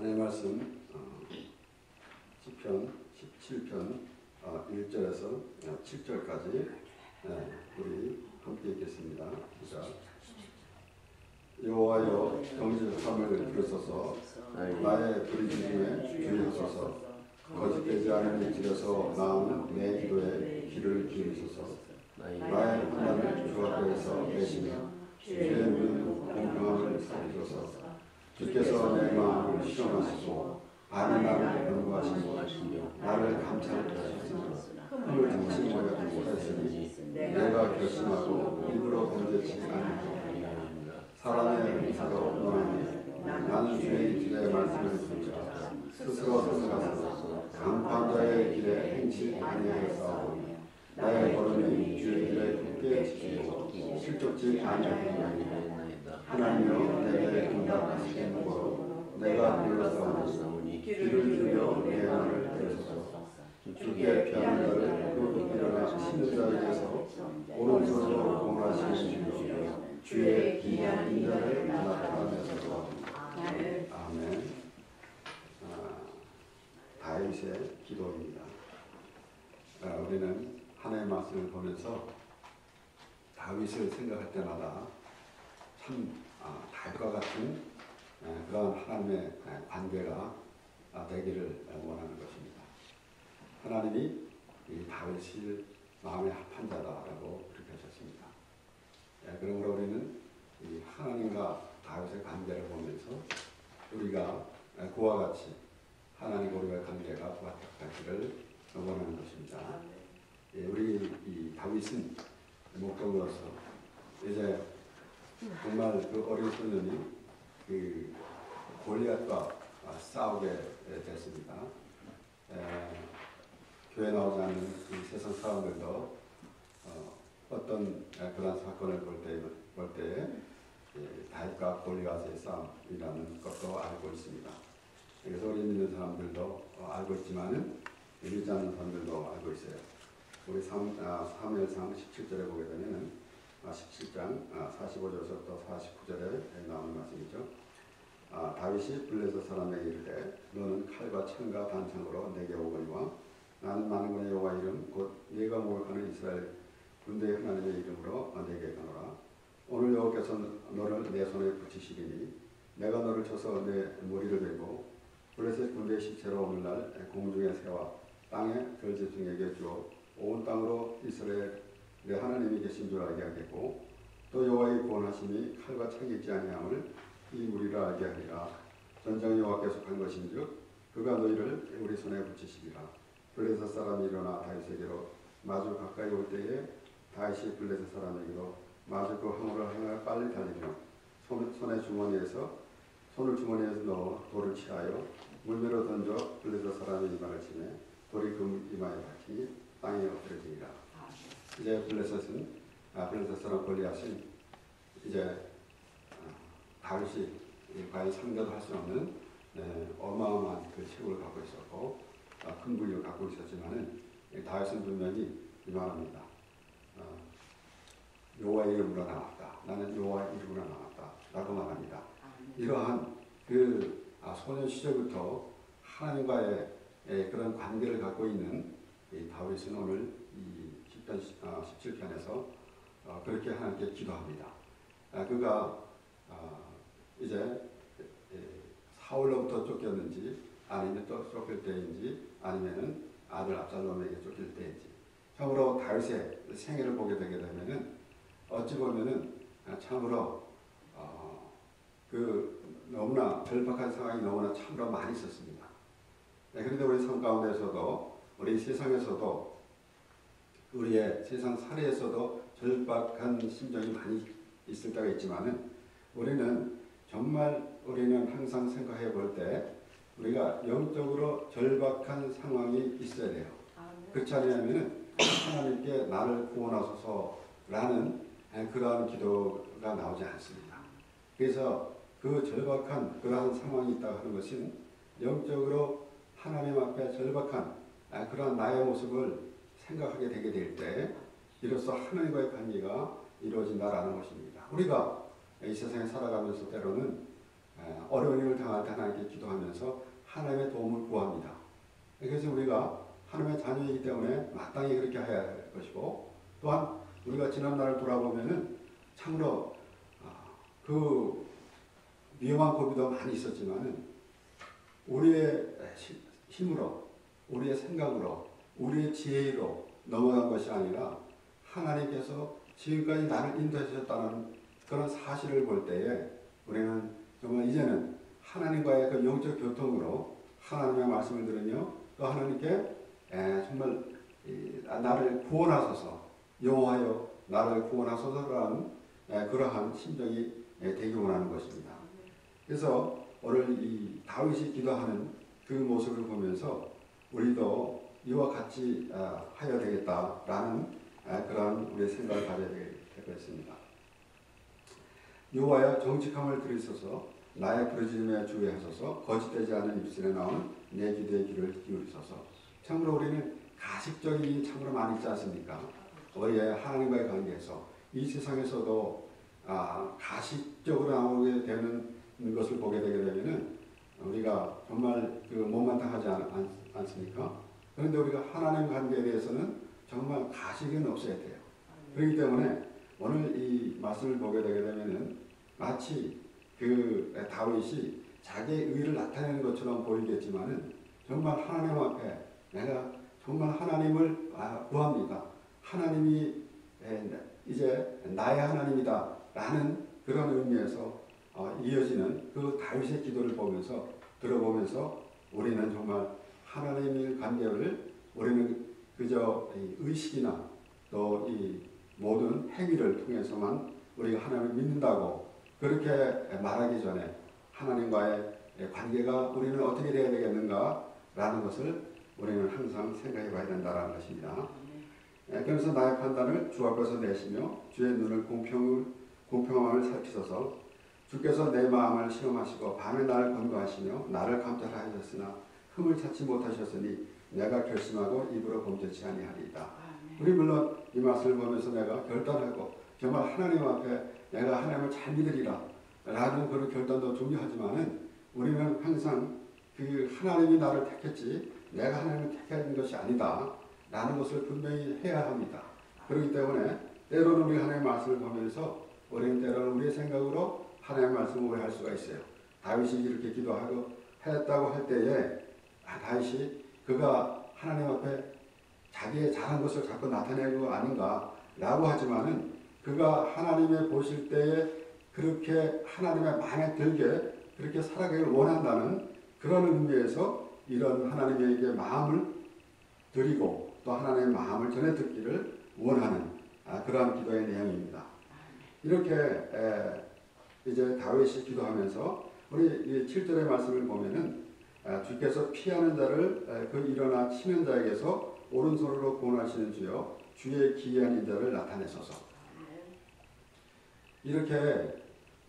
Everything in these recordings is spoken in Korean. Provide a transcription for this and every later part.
하나님의 말씀 시편 17편 1절에서 7절까지 우리 함께 읽겠습니다. 시작. 여호와여 정직함을 들으소서. 나의 부르짖음에 주의하소서. 거짓되지 않은 길에서 나오는 내 기도에 귀를 기울이소서. 나의 환난을 주 앞에서 내시며 주의 눈 공평함을 살피소서. 주께서 내 마음을 시험하시고 밤에 나를 변호하시며 나를 감찰하셨으며 흠을 장치 모여 못하시니 내가 결심하고 일부러 범죄치 않으리라. 사람의 의사가 없노라니 나는 주의 길에 말씀을 듣자 스스로 서서가서 강포한 자의 길에 행치 아니하였사오니 나의 걸음이 주의 길에 굳게 지키고 실족지 아니하였나이다. 하나님여 내게 응답하시게 무거워 내가 불렀사오니 귀를 기울여 내 말을 들으소서. 주께 피하는 자를 그 일어나 신는 자에게서 오른손으로 공하시는 주여 주의 기이한 인자를 나타내소서. 아멘. 다윗의 기도입니다. 우리는 하나님의 말씀을 보면서 다윗을 생각할 때마다 참 다윗과 같은 그런 하나님의 관계가 되기를 원하는 것입니다. 하나님이 이 다윗을 마음에 합한 자다라고 그렇게 하셨습니다. 그러므로 우리는 이 하나님과 다윗의 관계를 보면서 우리가 그와 같이 하나님과 우리의 관계가 부합하기를 원하는 것입니다. 우리 이 다윗은 목적으로서 이제 정말 그 어린 소년이 그 골리앗과 싸우게 됐습니다. 교회 나오지 않는 이 세상 사람들도 어떤 그런 사건을 볼 때에 다윗과 골리앗의 싸움이라는 것도 알고 있습니다. 그래서 우리 믿는 사람들도 알고 있지만은 믿지 않는 사람들도 알고 있어요. 우리 사무엘상 17절에 보게 되면은 17장 45절에서부터 49절에 나오는 말씀이죠. 다윗이 블레셋 사람에게 이르되 너는 칼과 창과 단창으로 내게 오거니와 나는 만군의 여호와 이름 곧 네가 목욕하는 이스라엘 군대의 하나님의 이름으로 내게 가노라. 오늘 여호와께서 너를 내 손에 붙이시리니 내가 너를 쳐서 내 머리를 베고 블레셋 군대의 시체로 오늘날 공중의 새와 땅의 들짐승에게 주어 온 땅으로 이스라엘 내 하나님이 계신 줄 알게 하겠고 또 여호와의 구원하심이 칼과 창이 있지 아니함을 이 무리라 알게 하리라. 전쟁 여호와께서 한 것인즉 그가 너희를 우리 손에 붙이시리라. 블레셋 사람이 일어나 다윗에게로 마주 가까이 올 때에 다윗이 블레셋 사람에게로 마주 그 항우를 향하여 빨리 달리며 손을 주머니에서 넣어 돌을 취하여 물매로 던져 블레셋 사람의 이마를 치매 돌이 그 이마에 박히니 땅에 엎드러지니라. 이제 블레셋 사람 골리앗은 이제 다윗이 과연 상대도 할 수 없는 어마어마한 그 체구를 갖고 있었고 큰 군력을 갖고 있었지만은 다윗은 분명히 말합니다. 여호와의 이름으로 나왔다. 나는 여호와의 이름으로 나왔다. 라고 말합니다. 이러한 그 소년 시절부터 하나님과의 그런 관계를 갖고 있는 다윗은 오늘 이 시편 17편에서 그렇게 하나님께 기도합니다. 그가 이제 사울로부터 쫓겼는지 아니면 또 쫓길 때인지 아니면은 아들 압살롬에게 쫓길 때인지 참으로 다윗의 생애를 보게 되게 되면은 어찌 보면은 참으로 그 너무나 절박한 상황이 너무나 참으로 많이 있었습니다. 그런데 우리 삶 가운데서도 우리 세상에서도 우리의 세상 사례에서도 절박한 심정이 많이 있을 때가 있지만은 우리는 항상 생각해 볼 때 우리가 영적으로 절박한 상황이 있어야 돼요. 그렇지 않으면 하나님께 나를 구원하소서라는 그러한 기도가 나오지 않습니다. 그래서 그 절박한 그러한 상황이 있다고 하는 것은 영적으로 하나님 앞에 절박한 그러한 나의 모습을 생각하게 되게 될 때 이로써 하나님과의 관계가 이루어진다라는 것입니다. 우리가 이 세상에 살아가면서 때로는 어려운 일을 당할 때 하나님께 기도하면서 하나님의 도움을 구합니다. 그래서 우리가 하나님의 자녀이기 때문에 마땅히 그렇게 해야 할 것이고, 또한 우리가 지난날을 돌아보면은 참으로 그 위험한 고비도 많이 있었지만은 우리의 힘으로, 우리의 생각으로, 우리의 지혜로 넘어간 것이 아니라 하나님께서 지금까지 나를 인도하셨다는 그런 사실을 볼 때에 우리는 정말 이제는 하나님과의 그 영적 교통으로 하나님의 말씀을 들으며 또 하나님께 정말 나를 구원하소서, 여호와여 나를 구원하소서라는 그러한 심정이 되기 원하는 것입니다. 그래서 오늘 이 다윗이 기도하는 그 모습을 보면서 우리도 이와 같이 하여야 되겠다라는 그런 우리의 생각을 가져야 될 것입니다. 여호와여 정직함을 들으소서, 나의 부르짖음에 주의하소서, 거짓되지 않은 입술에 나오는 내 기도의 귀를 기울이소서. 참으로 우리는 가식적인 일이 참으로 많이 있지 않습니까? 우리의 하나님과의 관계에서 이 세상에서도 가식적으로 나오게 되는 것을 보게 되게 되면은 우리가 정말 그 못마땅하지 않습니까? 그런데 우리가 하나님 관계에 대해서는 정말 가식은 없어야 돼요. 그렇기 때문에 오늘 이 말씀을 보게 되게 되면은 마치 그 다윗이 자기의 의를 나타내는 것처럼 보이겠지만은 정말 하나님 앞에 내가 정말 하나님을 구합니다. 하나님이 이제 나의 하나님이다 라는 그런 의미에서 이어지는 그 다윗의 기도를 보면서 들어보면서 우리는 정말 하나님의 관계를 우리는 그저 의식이나 또 이 모든 행위를 통해서만 우리가 하나님을 믿는다고 그렇게 말하기 전에 하나님과의 관계가 우리는 어떻게 되어야 되겠는가라는 것을 우리는 항상 생각해 봐야 된다는 것입니다. 그래서 나의 판단을 주 앞에서 내시며 주의 눈을 공평함을 살피소서. 주께서 내 마음을 시험하시고 밤에 나를 권고하시며 나를 감찰하셨으나 흠을 찾지 못하셨으니 내가 결심하고 입으로 범죄치 아니하리이다. 우리 물론 이 말씀을 보면서 내가 결단하고 정말 하나님 앞에 내가 하나님을 잘 믿으리라 라는 그런 결단도 중요하지만은 우리는 항상 그 하나님이 나를 택했지 내가 하나님을 택한 것이 아니다 라는 것을 분명히 해야 합니다. 그렇기 때문에 때로는 우리 하나님의 말씀을 보면서 우리는 때로는 우리의 생각으로 하나님의 말씀을 오해할 수가 있어요. 다윗이 이렇게 기도하고 했다고 할 때에 다윗이 그가 하나님 앞에 자기의 잘한 것을 자꾸 나타내는 거 아닌가 라고 하지만은 그가 하나님의 보실 때에 그렇게 하나님의 마음에 들게 그렇게 살아가기를 원한다는 그런 의미에서 이런 하나님에게 마음을 드리고 또 하나님의 마음을 전해 듣기를 원하는 그러한 기도의 내용입니다. 이렇게 이제 다윗이 기도하면서 우리 7절의 말씀을 보면은 주께서 피하는 자를 그 일어나 치는 자에게서 오른손으로 구원하시는 주여 주의 기이한 인자를 나타내소서. 이렇게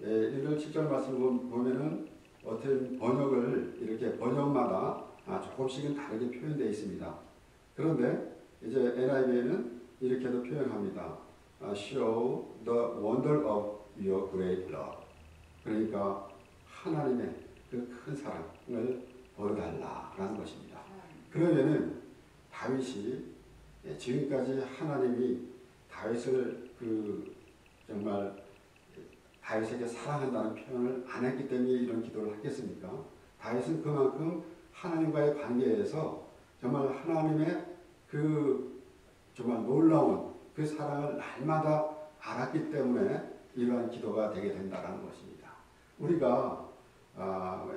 1절 7절 말씀을 보면은 어떤 번역을 이렇게 번역마다 조금씩은 다르게 표현되어 있습니다. 그런데 이제 NIV에는 이렇게도 표현합니다. Show the wonder of your great love. 그러니까 하나님의 그 큰 사랑을 보여달라라는 것입니다. 그러면은 다윗이 지금까지 하나님이 다윗을 정말 다윗에게 사랑한다는 표현을 안 했기 때문에 이런 기도를 하겠습니까? 다윗은 그만큼 하나님과의 관계에서 정말 하나님의 정말 놀라운 그 사랑을 날마다 알았기 때문에 이러한 기도가 되게 된다는 것입니다. 우리가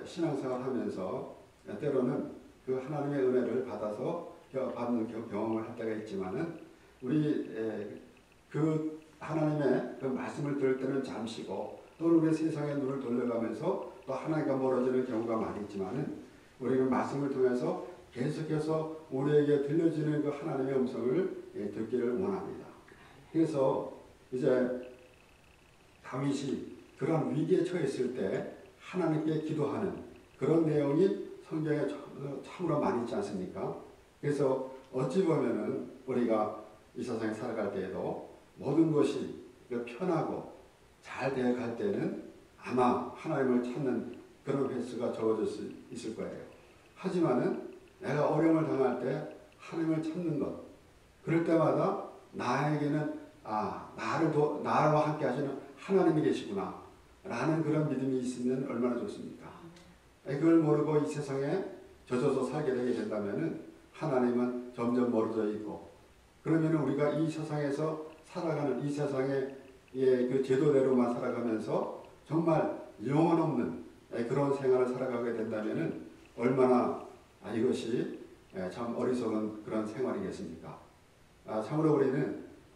신앙생활 하면서 때로는 그 하나님의 은혜를 받아서 받는 경험을 할 때가 있지만은 우리 그 하나님의 그 말씀을 들을 때는 잠시고 또는 우리 세상의 눈을 돌려가면서 또 하나님과 멀어지는 경우가 많이 있지만은 우리는 말씀을 통해서 계속해서 우리에게 들려지는 그 하나님의 음성을 듣기를 원합니다. 그래서 이제 다윗이 그런 위기에 처했을 때 하나님께 기도하는 그런 내용이 성경에 참으로 많이 있지 않습니까? 그래서 어찌 보면은 우리가 이 세상에 살아갈 때에도 모든 것이 편하고 잘 되어갈 때는 아마 하나님을 찾는 그런 횟수가 적어질 수 있을 거예요. 하지만은 내가 어려움을 당할 때 하나님을 찾는 것, 그럴 때마다 나에게는 나와 함께 하시는 하나님이 계시구나 라는 그런 믿음이 있으면 얼마나 좋습니까? 그걸 모르고 이 세상에 젖어서 살게 되게 된다면은 하나님은 점점 멀어져 있고, 그러면 우리가 이 세상에서 살아가는 이 세상의 그 제도대로만 살아가면서 정말 영혼 없는 그런 생활을 살아가게 된다면은 얼마나 이것이 참 어리석은 그런 생활이겠습니까? 참으로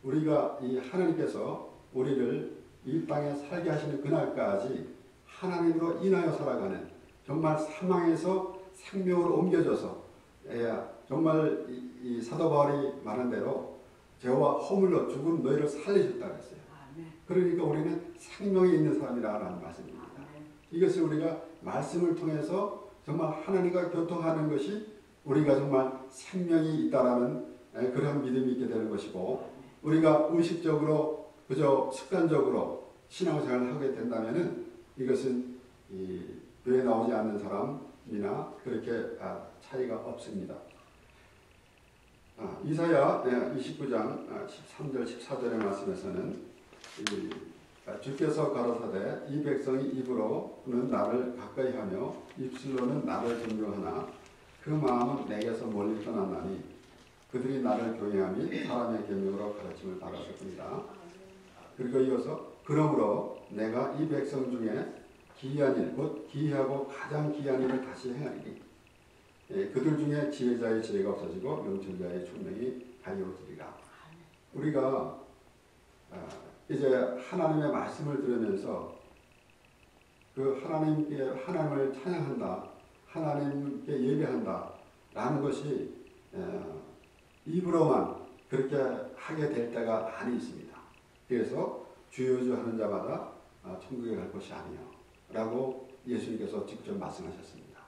우리가 이 하나님께서 우리를 이 땅에 살게 하시는 그날까지 하나님으로 인하여 살아가는, 정말 사망에서 생명으로 옮겨져서 정말 이 사도 바울이 말한 대로 죄와 허물로 죽은 너희를 살리셨다고 했어요. 그러니까 우리는 생명이 있는 사람이라는 말씀입니다. 이것을 우리가 말씀을 통해서 정말 하나님과 교통하는 것이 우리가 정말 생명이 있다라는 그런 믿음이 있게 되는 것이고, 우리가 의식적으로 그저 습관적으로 신앙생활을 하게 된다면은 이것은 이 교회 나오지 않는 사람이나 그렇게 차이가 없습니다. 이사야 29장 13절 14절의 말씀에서는 주께서 가로사대 이 백성이 입으로는 나를 가까이 하며 입술로는 나를 존경하나 그 마음은 내게서 멀리 떠났나니 그들이 나를 교행함이 사람의 계명으로 가르침을 받았습니다. 그리고 이어서 그러므로 내가 이 백성 중에 기이한 일, 곧 기이하고 가장 기이한 일을 다시 행하리니 그들 중에 지혜자의 지혜가 없어지고 명철자의 총명이 가리워지리라. 우리가 이제 하나님의 말씀을 들으면서 그 하나님을 찬양한다, 하나님께 예배한다 라는 것이 입으로만 그렇게 하게 될 때가 많이 있습니다. 그래서 주여주 하는 자마다 천국에 갈 것이 아니요 라고 예수님께서 직접 말씀하셨습니다.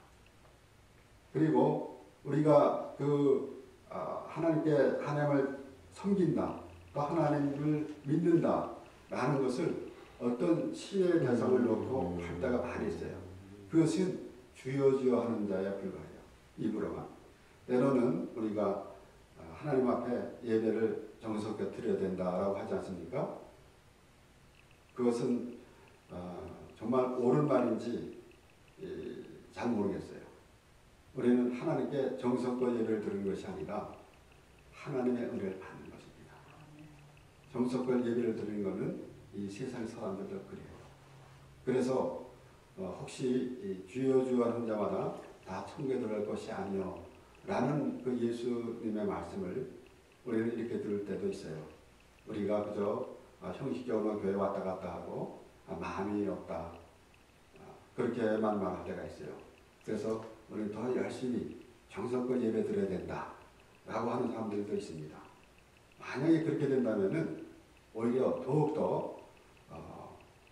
그리고 우리가 하나님을 섬긴다, 또 하나님을 믿는다 라는 것을 어떤 신의 대상을 놓고 할 때가 많이 있어요. 그것은 주여 주여 하는 자에 불과해요. 입으로만. 때로는 우리가 하나님 앞에 예배를 정성껏 드려야 된다라고 하지 않습니까? 그것은 정말 옳은 말인지 잘 모르겠어요. 우리는 하나님께 정성껏 예배를 드리는 것이 아니라 하나님의 은혜를 받는 것입니다. 정성껏 예배를 드리는 것은 이 세상 사람들도 그래요. 그래서 혹시 주여 주여 하는 자마다 다 천국에 들어갈 것이 아니요 라는 그 예수님의 말씀을 우리는 이렇게 들을 때도 있어요. 우리가 그저 형식적으로 교회 왔다 갔다 하고 마음이 없다 그렇게만 말할 때가 있어요. 그래서 우리는 더 열심히 정성껏 예배 드려야 된다 라고 하는 사람들도 있습니다. 만약에 그렇게 된다면은 오히려 더욱더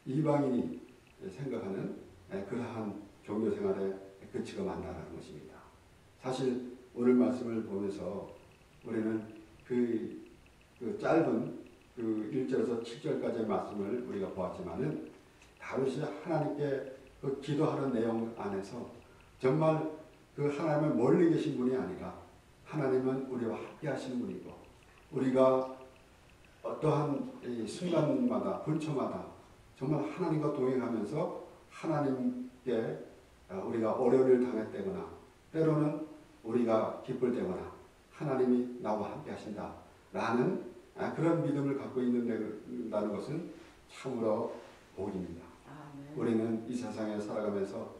이방인이 생각하는 그러한 종교 생활에 그치가 만나라는 것입니다. 사실 오늘 말씀을 보면서 우리는 그 짧은 그 1절에서 7절까지의 말씀을 우리가 보았지만은 다윗이 하나님께 그 기도하는 내용 안에서 정말 그 하나님을 멀리 계신 분이 아니라 하나님은 우리와 함께 하시는 분이고, 우리가 어떠한 이 순간마다 분초마다 정말 하나님과 동행하면서 하나님께 우리가 어려움을 당했다거나 때로는 우리가 기쁠 때거나 하나님이 나와 함께 하신다 라는 그런 믿음을 갖고 있는다는 것은 참으로 복입니다. 우리는 이 세상에 살아가면서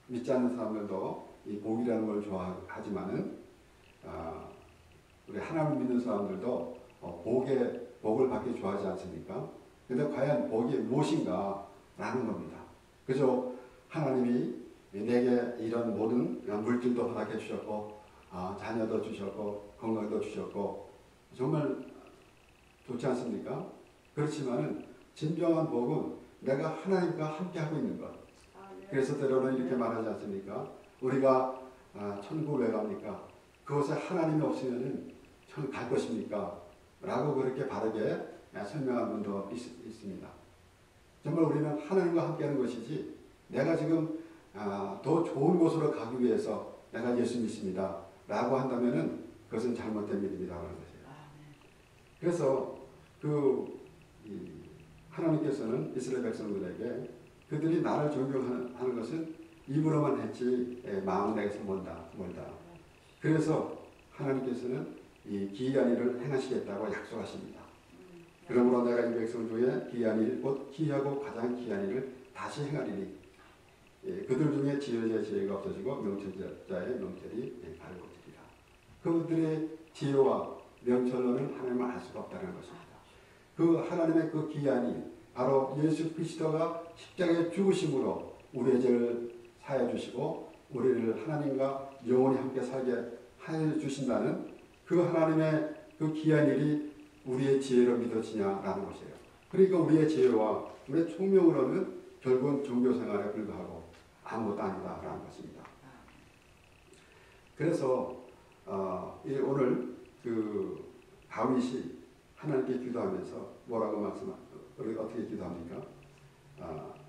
믿지 않는 사람들도 이 복이라는 걸 좋아하지만은 우리 하나님을 믿는 사람들도 복을 받기 좋아하지 않습니까? 근데 과연 복이 무엇인가 라는 겁니다. 그죠? 하나님이 내게 이런 모든 물질도 허락해 주셨고 자녀도 주셨고 건강도 주셨고 정말 좋지 않습니까? 그렇지만은 진정한 복은 내가 하나님과 함께 하고 있는 것. 그래서 때로는 이렇게 말하지 않습니까? 우리가 천국 왜 갑니까? 그곳에 하나님이 없으면은 천국 갈 것입니까? 라고 그렇게 바르게 설명한 분도 있습니다. 정말 우리는 하나님과 함께 하는 것이지 내가 지금 더 좋은 곳으로 가기 위해서 내가 예수 믿습니다 라고 한다면은 그것은 잘못된 믿음이라고 하는 것이에요. 그래서 하나님께서는 이스라엘 백성들에게 그들이 나를 존경하는 것은 입으로만 했지 마음은 내게서 멀다. 그래서 하나님께서는 이 기이한 일을 행하시겠다고 약속하십니다. 그러므로 내가 이 백성 중에 기이한 일, 곧 기이하고 가장 기이한 일을 다시 행하리니 그들 중에 지혜자의 지혜가 없어지고 명철자의 명철이 밝아지리라. 그들의 지혜와 명철로는 하나님을 알 수가 없다는 것입니다. 그 하나님의 그 기이한 일, 바로 예수 그리스도가 십자가에 죽으심으로 우리의 죄를 사해 주시고 우리를 하나님과 영원히 함께 살게 해 주신다는 그 하나님의 그 기이한 일이 우리의 지혜로 믿어지냐라는 것이에요. 그러니까 우리의 지혜와 우리의 총명으로는 결국은 종교생활에 불과하고 아무것도 아니다라는 것입니다. 그래서 오늘 다윗이 하나님께 기도하면서 뭐라고 어떻게 기도합니까?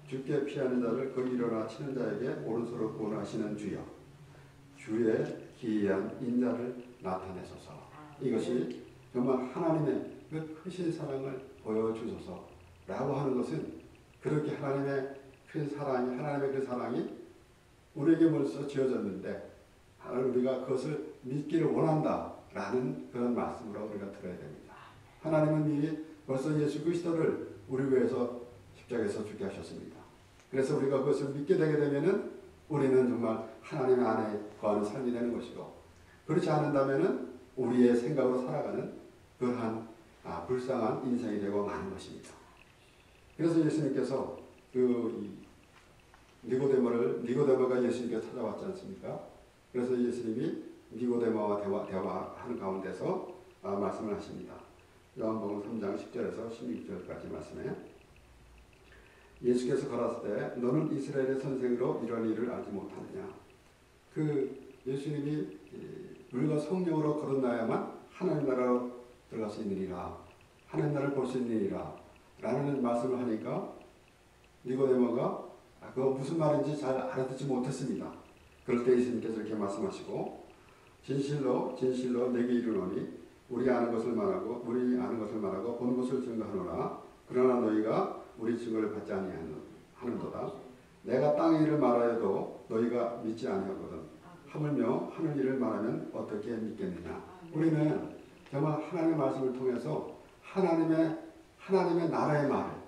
주께 피하는 자를 거기 일어나 치는 자에게 오른손으로 구원하시는 주여, 주의 기이한 인자를 나타내소서. 이것이 정말 하나님의 그 크신 사랑을 보여주소서라고 하는 것은 그렇게 하나님의 그 사랑이 우리에게 벌써 지어졌는데 우리가 그것을 믿기를 원한다라는 그런 말씀으로 우리가 들어야 됩니다. 하나님은 미리 벌써 예수 그리스도를 우리 위해서 십자가에서 죽게 하셨습니다. 그래서 우리가 그것을 믿게 되게 되면은 우리는 정말 하나님 안에 거하는 삶이 되는 것이고, 그렇지 않는다면은 우리의 생각으로 살아가는 그러한 불쌍한 인생이 되고 마는 것입니다. 그래서 예수님께서 니고데모가 예수님께 찾아왔지 않습니까? 그래서 예수님이 니고데모와 대화하는 가운데서 말씀을 하십니다. 요한복음 3장 10절에서 16절까지 말씀에 예수께서 걸었을 때 너는 이스라엘의 선생으로 이런 일을 알지 못하느냐. 예수님이 우리가 성령으로 거듭나야만 하나님 나라로 들어갈 수 있느니라, 하나님 나라를 볼 수 있느니라 라는 말씀을 하니까 니고데모가 그거 무슨 말인지 잘 알아듣지 못했습니다. 그럴 때 예수님께서 이렇게 말씀하시고 진실로 내게 이르노니 우리 아는 것을 말하고 본 것을 증거하노라. 그러나 너희가 우리 증거를 받지 아니하는도다. 내가 땅의 일을 말하여도 너희가 믿지 아니하거든. 하물며 하늘 일을 말하면 어떻게 믿겠느냐. 우리는 정말 하나님의 말씀을 통해서 하나님의 나라의 말,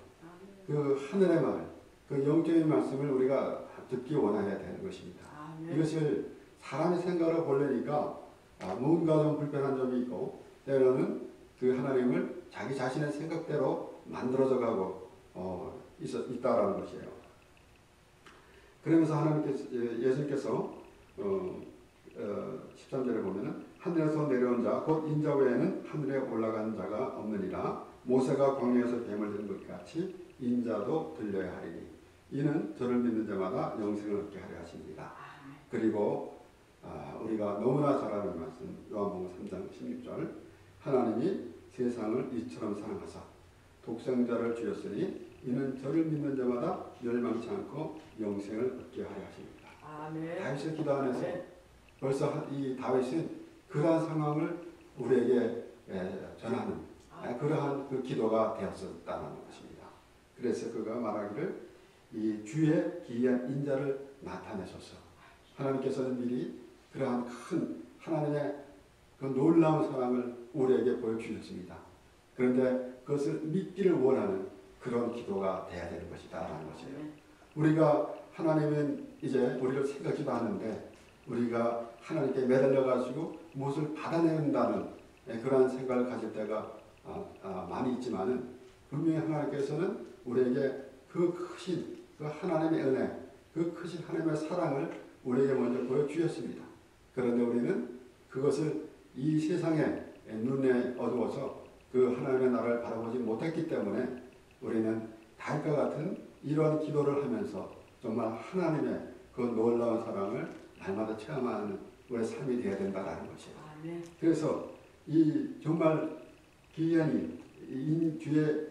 그 하늘의 말, 그 영적인 말씀을 우리가 듣기 원해야 되는 것입니다. 이것을 사람의 생각을 보려니까 뭔가 좀 불편한 점이 있고, 때로는 그 하나님을 자기 자신의 생각대로 만들어져 가고 있다라는 것이에요. 그러면서 예수님께서 13절에 보면은 하늘에서 내려온 자 곧 인자 외에는 하늘에 올라간 자가 없느니라. 모세가 광야에서 뱀을 들은 것 같이 인자도 들려야 하리니 이는 저를 믿는 자마다 영생을 얻게 하려 하십니다. 그리고 우리가 너무나 잘 아는 말씀 요한복음 3장 16절 하나님이 세상을 이처럼 사랑하사 독생자를 주셨으니 이는 저를 믿는 자마다 멸망치 않고 영생을 얻게 하려 하십니다. 다윗의 기도 안에서 벌써 이 다윗은 그러한 상황을 우리에게 전하는 그러한 그 기도가 되었었다는 것입니다. 그래서 그가 말하기를 이 주의 기이한 인자를 나타내소서. 하나님께서는 미리 그러한 큰 하나님의 그 놀라운 사랑을 우리에게 보여주셨습니다. 그런데 그것을 믿기를 원하는 그런 기도가 돼야 되는 것이다라는 것이에요. 우리가 하나님은 이제 우리를 생각지도 않는데 우리가 하나님께 매달려 가지고 무엇을 받아낸다는 그러한 생각을 가질 때가 많이 있지만은 분명히 하나님께서는 우리에게 그 크신 그 하나님의 은혜, 그 크신 하나님의 사랑을 우리에게 먼저 보여주셨습니다. 그런데 우리는 그것을 이 세상의 눈에 어두워서 그 하나님의 나라를 바라보지 못했기 때문에 우리는 다윗과 같은 이러한 기도를 하면서 정말 하나님의 그 놀라운 사랑을 날마다 체험하는 우리의 삶이 되어야 된다는 것이에요. 그래서 이 정말 기이한 주의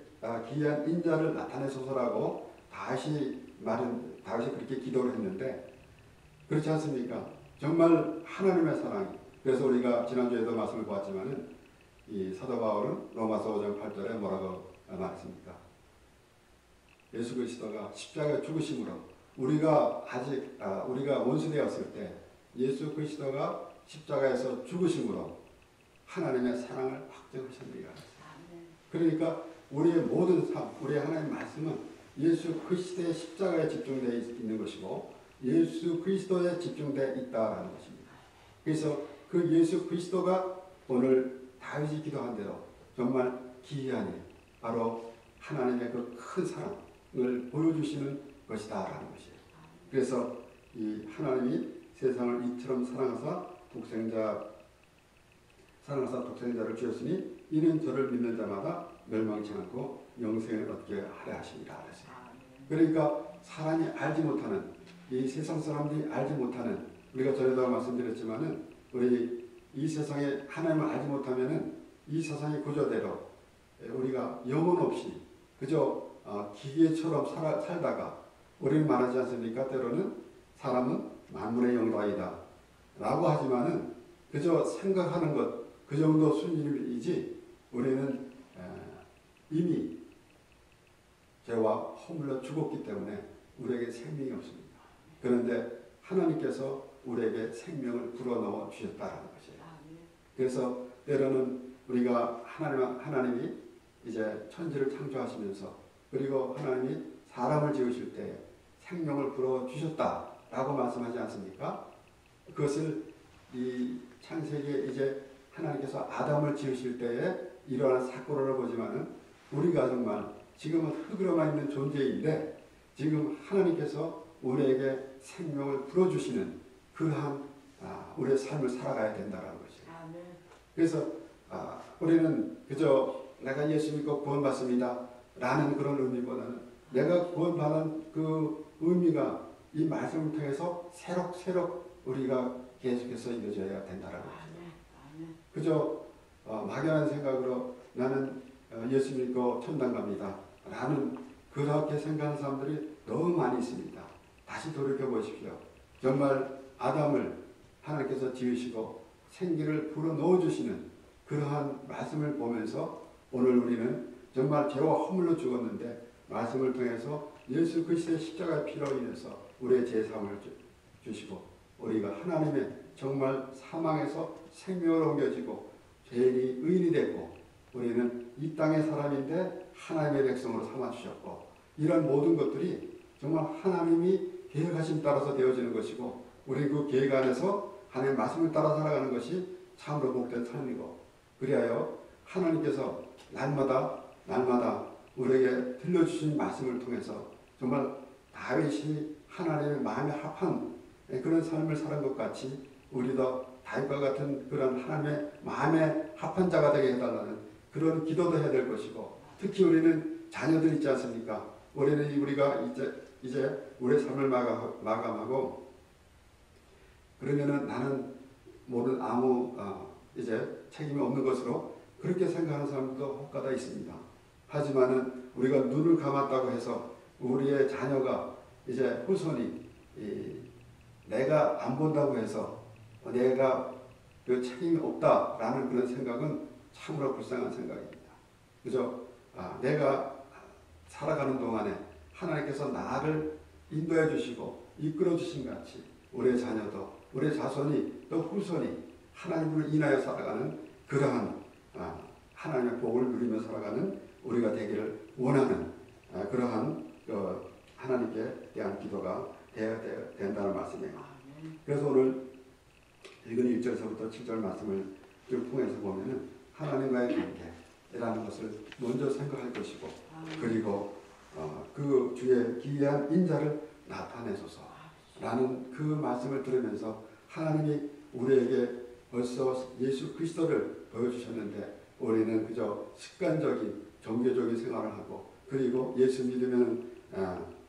기이한 인자를 나타내소서라고 다윗이 그렇게 기도를 했는데 그렇지 않습니까? 정말 하나님의 사랑. 그래서 우리가 지난주에도 말씀을 보았지만은 이 사도 바울은 로마서 5장 8절에 뭐라고 말했습니까? 예수 그리스도가 십자가에 죽으심으로 우리가 원수되었을 때 예수 그리스도가 십자가에서 죽으심으로 하나님의 사랑을 확증하셨느니라. 그러니까 우리의 모든 삶, 우리의 하나님의 말씀은 예수 그리스도의 십자가에 집중되어 있는 것이고 예수 그리스도에 집중되어 있다라는 것입니다. 그래서 그 예수 그리스도가 오늘 다윗이 기도한 대로 정말 기이하니 바로 하나님의 그 큰 사랑을 보여주시는 것이다라는 것이에요. 그래서 이 하나님이 세상을 이처럼 사랑하사 독생자를 주셨으니 이는 저를 믿는 자마다 멸망치 않고 영생을 얻게 하려 하십니다. 그러니까 사람이 알지 못하는 이 세상 사람들이 알지 못하는 우리가 전에도 말씀드렸지만은 우리 이 세상에 하나님을 알지 못하면은 이 세상의 구조대로 우리가 영혼 없이 그저 기계처럼 살다가 우리는 말하지 않습니까? 때로는 사람은 만물의 영광이다 라고 하지만은 그저 생각하는 것 그 정도 수준이지 우리는 이미 죄와 허물로 죽었기 때문에 우리에게 생명이 없습니다. 그런데 하나님께서 우리에게 생명을 불어넣어 주셨다는 것이에요. 그래서 때로는 우리가 하나님이 이제 천지를 창조하시면서 그리고 하나님이 사람을 지으실 때 생명을 불어 주셨다라고 말씀하지 않습니까? 그것을 이 창세기에 이제 하나님께서 아담을 지으실 때에 일어난 사건으로 보지만은 우리가 정말 지금은 흙으로만 있는 존재인데 지금 하나님께서 우리에게 생명을 불어주시는 그러한 우리의 삶을 살아가야 된다는 것이에요. 그래서 우리는 그저 내가 예수 믿고 구원받습니다 라는 그런 의미보다는 내가 구원받은 그 의미가 이 말씀을 통해서 새록 우리가 계속해서 이루어져야 된다는 것이죠. 그저 막연한 생각으로 나는 예수 믿고 천당 갑니다 라는 그렇게 생각하는 사람들이 너무 많이 있습니다. 다시 돌이켜보십시오. 정말 아담을 하나님께서 지으시고 생기를 불어넣어 주시는 그러한 말씀을 보면서 오늘 우리는 정말 죄와 허물로 죽었는데 말씀을 통해서 예수 그리스도의 십자가의 피로 인해서 우리의 죄사함을 주시고 우리가 하나님의 정말 사망에서 생명으로 옮겨지고 죄인이 의인이 되고 우리는 이 땅의 사람인데 하나님의 백성으로 삼아주셨고 이런 모든 것들이 정말 하나님이 계획하심 따라서 되어지는 것이고 우리 그 계획 안에서 하나님의 말씀을 따라 살아가는 것이 참으로 복된 삶이고 그리하여 하나님께서 날마다 우리에게 들려주신 말씀을 통해서 정말 다윗이 하나님의 마음에 합한 그런 삶을 사는 것 같이 우리도 다윗과 같은 그런 하나님의 마음에 합한 자가 되게 해달라는 그런 기도도 해야 될 것이고 특히 우리는 자녀들 있지 않습니까? 우리가 이제 우리의 삶을 마감하고 그러면은 나는 모든 아무 이제 책임이 없는 것으로 그렇게 생각하는 사람도 혹가다 있습니다. 하지만은 우리가 눈을 감았다고 해서 우리의 자녀가 이제 후손이 내가 안 본다고 해서 내가 그 책임이 없다라는 그런 생각은 참으로 불쌍한 생각입니다. 그죠? 내가 살아가는 동안에 하나님께서 나를 인도해 주시고 이끌어 주신 같이 우리의 자녀도 우리의 자손이 또 후손이 하나님을 인하여 살아가는 그러한 하나님의 복을 누리며 살아가는 우리가 되기를 원하는 그러한 하나님께 대한 기도가 되어야 된다는 말씀이에요. 그래서 오늘 읽은 1절에서부터 7절 말씀을 쭉 통해서 보면은 하나님과의 관계라는 것을 먼저 생각할 것이고 그리고 그 주의 기이한 인자를 나타내소서라는 그 말씀을 들으면서 하나님이 우리에게 벌써 예수 그리스도를 보여주셨는데 우리는 그저 습관적인 종교적인 생활을 하고 그리고 예수 믿으면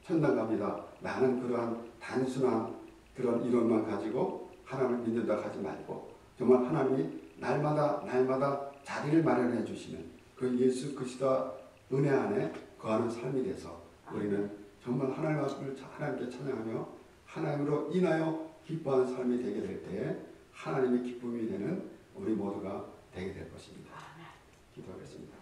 천당 갑니다 라는 그러한 단순한 그런 이론만 가지고 하나님을 믿는다 하지 말고 정말 하나님이 날마다 자리를 마련해 주시는 그 예수 그리스도 은혜 안에 거하는 삶이 돼서 우리는 정말 하나님께 찬양하며 하나님으로 인하여 기뻐하는 삶이 되게 될 때 하나님의 기쁨이 되는 우리 모두가 되게 될 것입니다. 기도하겠습니다.